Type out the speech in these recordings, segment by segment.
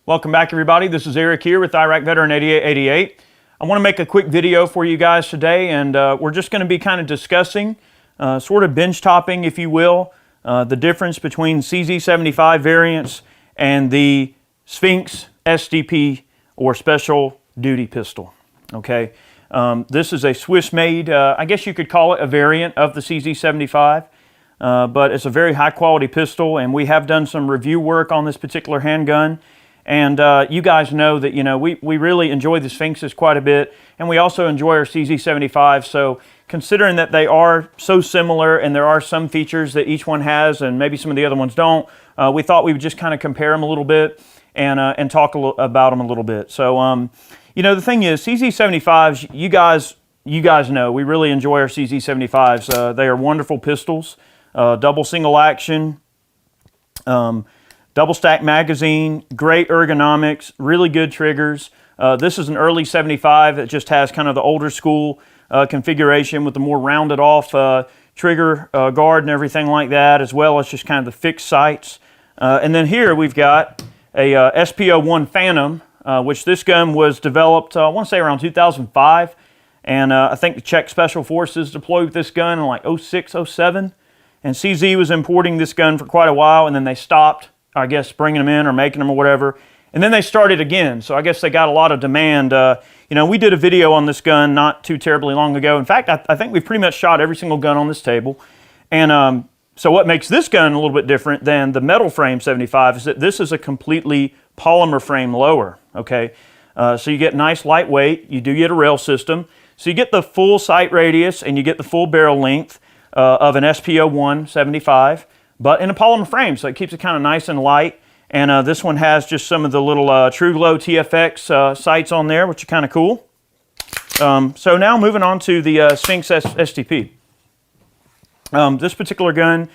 Welcome back, everybody. This is Eric here with Iraq Veteran 8888. I want to make a quick video for you guys today, and we're just going to be kind of discussing, sort of bench topping, if you will, the difference between CZ75 variants and the Sphinx SDP or Special Duty Pistol. Okay, this is a Swiss-made, I guess you could call it a variant of the CZ75, but it's a very high-quality pistol, and we have done some review work on this particular handgun. And you guys know that, we really enjoy the Sphinxes quite a bit, and we also enjoy our CZ75. So considering that they are so similar and there are some features that each one has and maybe some of the other ones don't, we thought we would just kind of compare them a little bit and talk about them a little bit. So, the thing is, CZ75s, you guys know, we really enjoy our CZ75s. They are wonderful pistols, double single action, double stack magazine, great ergonomics, really good triggers. This is an early 75 that just has kind of the older school configuration with the more rounded off trigger guard and everything like that, as well as just kind of the fixed sights. And then here we've got a SP01 Phantom, which this gun was developed, I want to say around 2005. And I think the Czech Special Forces deployed with this gun in like 06, 07. And CZ was importing this gun for quite a while, and then they stopped, I guess, bringing them in or making them or whatever. And then they started again. So I guess they got a lot of demand. We did a video on this gun not too terribly long ago. In fact, I think we've pretty much shot every single gun on this table. And so what makes this gun a little bit different than the metal frame 75 is that this is a completely polymer frame lower, okay? So you get nice lightweight. You do get a rail system. So you get the full sight radius and you get the full barrel length of an SP01 75. But in a polymer frame, so it keeps it kind of nice and light. And this one has just some of the little True Glow TFX sights on there, which are kind of cool. So now moving on to the Sphinx SDP. This particular gun,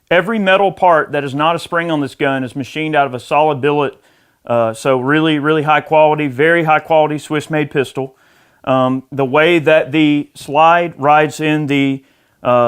every metal part that is not a spring on this gun is machined out of a solid billet. So really, really high quality, very high quality Swiss-made pistol. The way that the slide rides in the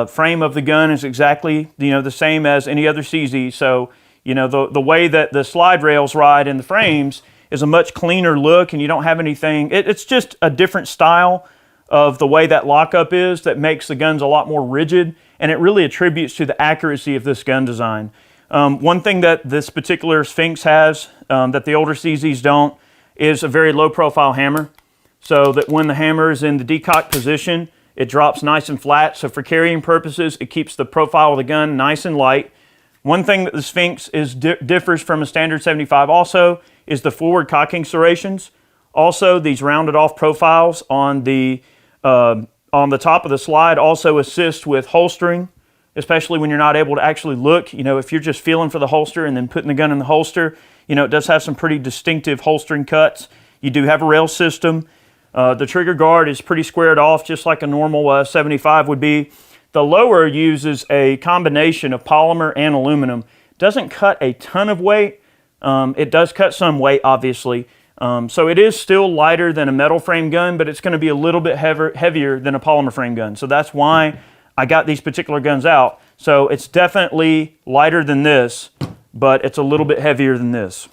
frame of the gun is exactly, the same as any other CZ. So, the way that the slide rails ride in the frames is a much cleaner look, and you don't have anything. It's just a different style of the way that lockup is that makes the guns a lot more rigid, and it really attributes to the accuracy of this gun design. One thing that this particular Sphinx has that the older CZs don't is a very low profile hammer, so that when the hammer is in the decock position, it drops nice and flat. So for carrying purposes, it keeps the profile of the gun nice and light. One thing that the Sphinx differs from a standard 75 also is the forward cocking serrations. Also, these rounded off profiles on the top of the slide also assist with holstering, especially when you're not able to actually look. If you're just feeling for the holster and then putting the gun in the holster, it does have some pretty distinctive holstering cuts. You do have a rail system. The trigger guard is pretty squared off, just like a normal 75 would be. The lower uses a combination of polymer and aluminum. Doesn't cut a ton of weight. It does cut some weight, obviously. So it is still lighter than a metal frame gun, but it's going to be a little bit heavier than a polymer frame gun. So that's why I got these particular guns out. So it's definitely lighter than this, but it's a little bit heavier than this,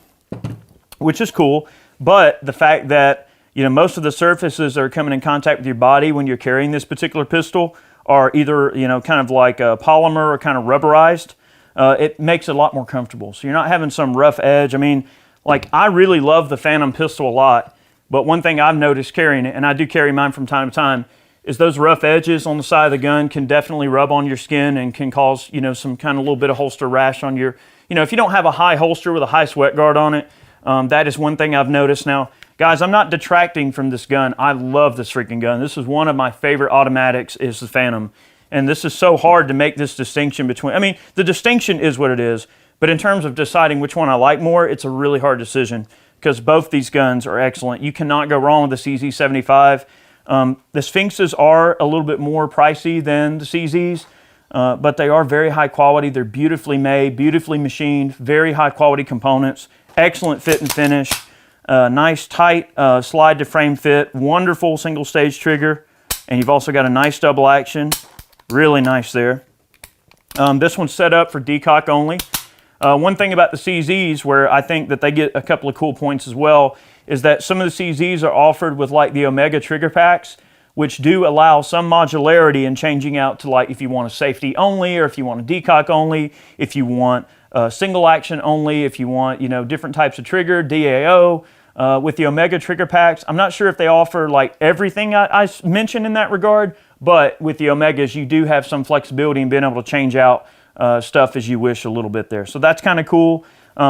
which is cool. But the fact that most of the surfaces that are coming in contact with your body when you're carrying this particular pistol are either, kind of like a polymer or kind of rubberized. It makes it a lot more comfortable. So you're not having some rough edge. I mean, I really love the Phantom pistol a lot, but one thing I've noticed carrying it, and I do carry mine from time to time, is those rough edges on the side of the gun can definitely rub on your skin and can cause, some kind of little bit of holster rash on your, if you don't have a high holster with a high sweat guard on it, that is one thing I've noticed. Now, guys, I'm not detracting from this gun. I love this freaking gun. This is one of my favorite automatics, is the Phantom. And this is so hard to make this distinction between, the distinction is what it is, but in terms of deciding which one I like more, it's a really hard decision because both these guns are excellent. You cannot go wrong with the CZ75. The Sphinxes are a little bit more pricey than the CZs, but they are very high quality. They're beautifully made, beautifully machined, very high quality components, excellent fit and finish. Nice tight slide to frame fit, wonderful single stage trigger, and you've also got a nice double action, really nice there. This one's set up for decock only. One thing about the CZs where I think that they get a couple of cool points as well is that some of the CZs are offered with like the Omega trigger packs, which do allow some modularity in changing out to like if you want a safety only, or if you want a decock only, if you want single action only, if you want, you know, different types of trigger, DAO. With the Omega trigger packs, I'm not sure if they offer like everything I mentioned in that regard, but with the Omegas, you do have some flexibility in being able to change out stuff as you wish a little bit there. So that's kind of cool.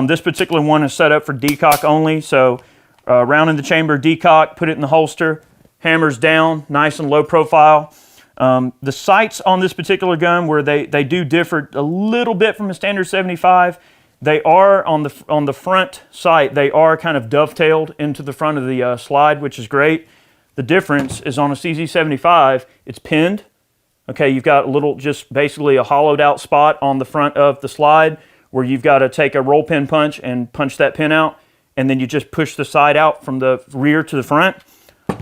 This particular one is set up for decock only. So round in the chamber, decock, put it in the holster, hammers down, nice and low profile. The sights on this particular gun, where they do differ a little bit from a standard 75, they are on the front sight, they are kind of dovetailed into the front of the slide, which is great. The difference is on a CZ75, it's pinned. Okay, you've got a little, just basically a hollowed out spot on the front of the slide where you've got to take a roll pin punch and punch that pin out, and then you just push the side out from the rear to the front.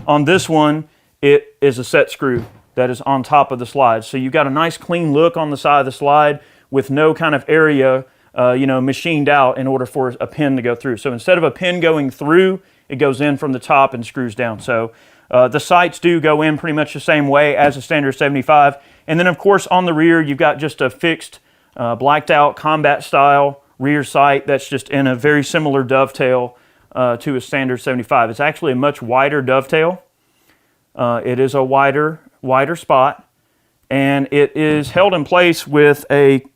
On this one, it is a set screw that is on top of the slide. So you've got a nice clean look on the side of the slide with no kind of area you know, machined out in order for a pin to go through. So instead of a pin going through, it goes in from the top and screws down. So the sights do go in pretty much the same way as a standard 75. And then of course on the rear, you've got just a fixed blacked out combat style rear sight that's just in a very similar dovetail to a standard 75. It's actually a much wider dovetail. It is a wider spot, and it is held in place with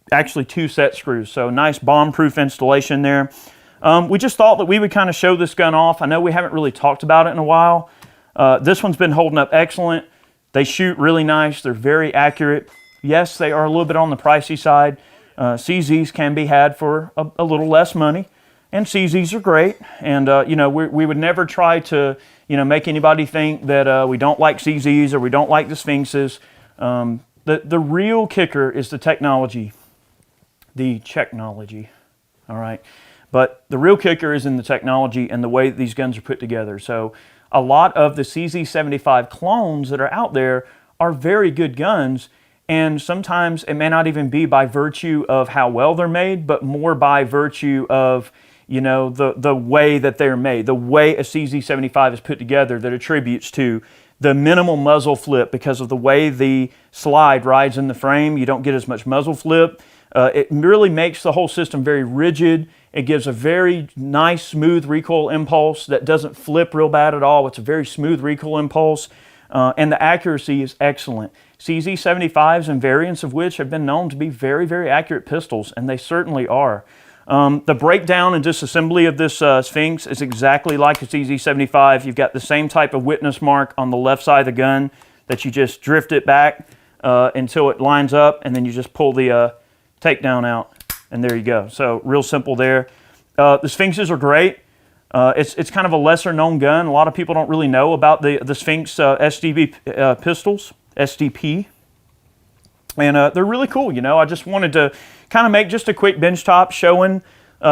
actually two set screws. So nice bomb-proof installation there. We just thought that we would kind of show this gun off. I know we haven't really talked about it in a while. This one's been holding up excellent. They shoot really nice. They're very accurate. Yes, they are a little bit on the pricey side. CZs can be had for a little less money, and CZs are great. And you know, we would never try to, you know, make anybody think that we don't like CZs or we don't like the Sphinxes. The real kicker is the technology. The technology, all right? But the real kicker is in the technology and the way that these guns are put together. So a lot of the CZ75 clones that are out there are very good guns, and sometimes it may not even be by virtue of how well they're made, but more by virtue of, you know, the way that they're made, the way a CZ75 is put together that attributes to the minimal muzzle flip. Because of the way the slide rides in the frame, you don't get as much muzzle flip. It really makes the whole system very rigid. It gives a very nice, smooth recoil impulse that doesn't flip real bad at all. It's a very smooth recoil impulse, and the accuracy is excellent. CZ75s and variants of which have been known to be very, very accurate pistols, and they certainly are. The breakdown and disassembly of this Sphinx is exactly like a CZ75. You've got the same type of witness mark on the left side of the gun that you just drift it back until it lines up, and then you just pull the takedown out, and there you go. So real simple there. The Sphinxes are great. It's kind of a lesser known gun. A lot of people don't really know about the Sphinx SDP pistols, SDP. And they're really cool, you know. I just wanted to kind of make just a quick bench top showing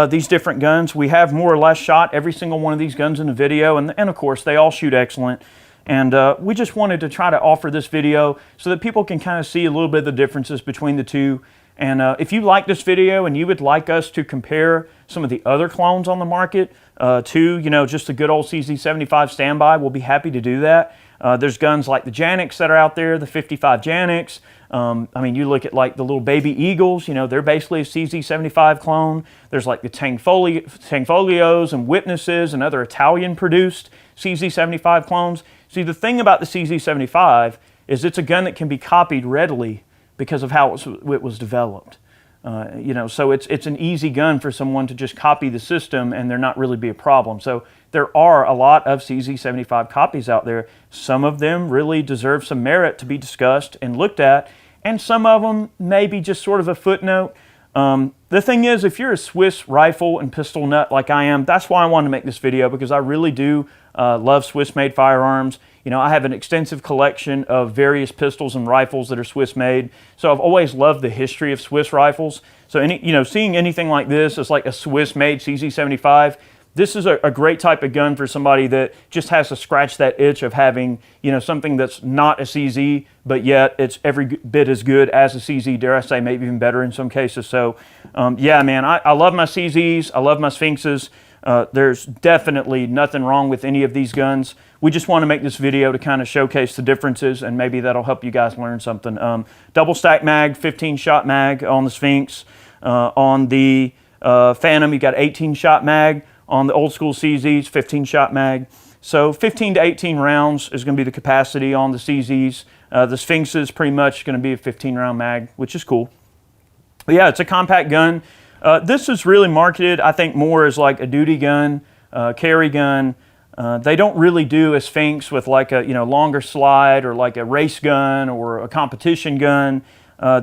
these different guns. We have more or less shot every single one of these guns in the video, and of course they all shoot excellent. And we just wanted to try to offer this video so that people can kind of see a little bit of the differences between the two. And if you like this video and you would like us to compare some of the other clones on the market to, you know, just a good old CZ75 standby, we'll be happy to do that. There's guns like the Janix that are out there, the 55 Janix. I mean, you look at like the little baby Eagles, you know, they're basically a CZ75 clone. There's like the Tanfolios and Witnesses and other Italian-produced CZ75 clones. See, the thing about the CZ75 is it's a gun that can be copied readily because of how it was developed. You know, so it's an easy gun for someone to just copy the system and there not really be a problem. So there are a lot of CZ75 copies out there. Some of them really deserve some merit to be discussed and looked at, and some of them may be just sort of a footnote. The thing is, if you're a Swiss rifle and pistol nut like I am, that's why I wanted to make this video, because I really do love Swiss-made firearms. You know, I have an extensive collection of various pistols and rifles that are Swiss-made, so I've always loved the history of Swiss rifles. So, you know, seeing anything like this as like a Swiss-made CZ75, this is a great type of gun for somebody that just has to scratch that itch of having, you know, something that's not a CZ, but yet it's every bit as good as a CZ, dare I say, maybe even better in some cases. So, yeah, man, I love my CZs. I love my Sphinxes. There's definitely nothing wrong with any of these guns. We just want to make this video to kind of showcase the differences, and maybe that'll help you guys learn something. Double stack mag, 15-shot mag on the Sphinx. On the Phantom, you got 18-shot mag. On the old school CZs, 15-shot mag. So 15 to 18 rounds is going to be the capacity on the CZs. The Sphinx is pretty much going to be a 15-round mag, which is cool. But yeah, it's a compact gun. This is really marketed, I think, more as like a duty gun, carry gun. They don't really do a Sphinx with like a longer slide or like a race gun or a competition gun.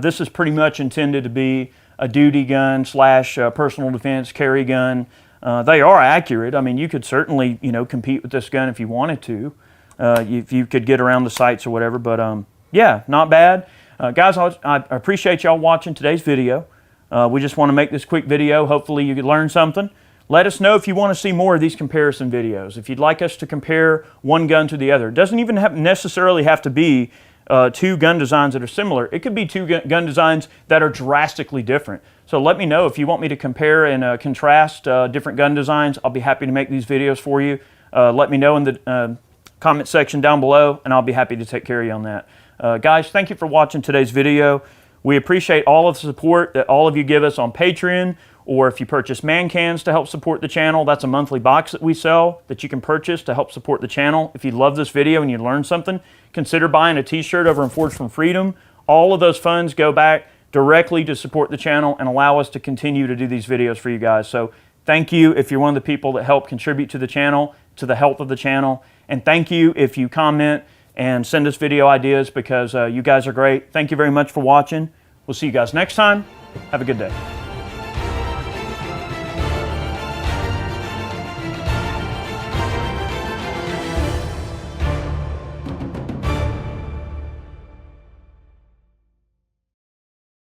This is pretty much intended to be a duty gun slash personal defense carry gun. They are accurate. I mean, you could certainly, compete with this gun if you wanted to, if you could get around the sights or whatever. But yeah, not bad. Guys, I appreciate y'all watching today's video. We just want to make this quick video. Hopefully you could learn something. Let us know if you want to see more of these comparison videos. If you'd like us to compare one gun to the other. It doesn't even necessarily have to be two gun designs that are similar. It could be two gun designs that are drastically different. So let me know if you want me to compare and contrast different gun designs. I'll be happy to make these videos for you. Let me know in the comment section down below, and I'll be happy to take care of you on that. Guys, thank you for watching today's video. We appreciate all of the support that all of you give us on Patreon, or if you purchase man cans to help support the channel. That's a monthly box that we sell that you can purchase to help support the channel. If you love this video and you learned something, consider buying a t-shirt over in Forged from Freedom. All of those funds go back directly to support the channel and allow us to continue to do these videos for you guys. So thank you if you're one of the people that help contribute to the channel, to the health of the channel. And thank you if you comment and send us video ideas, because you guys are great. Thank you very much for watching. We'll see you guys next time. Have a good day.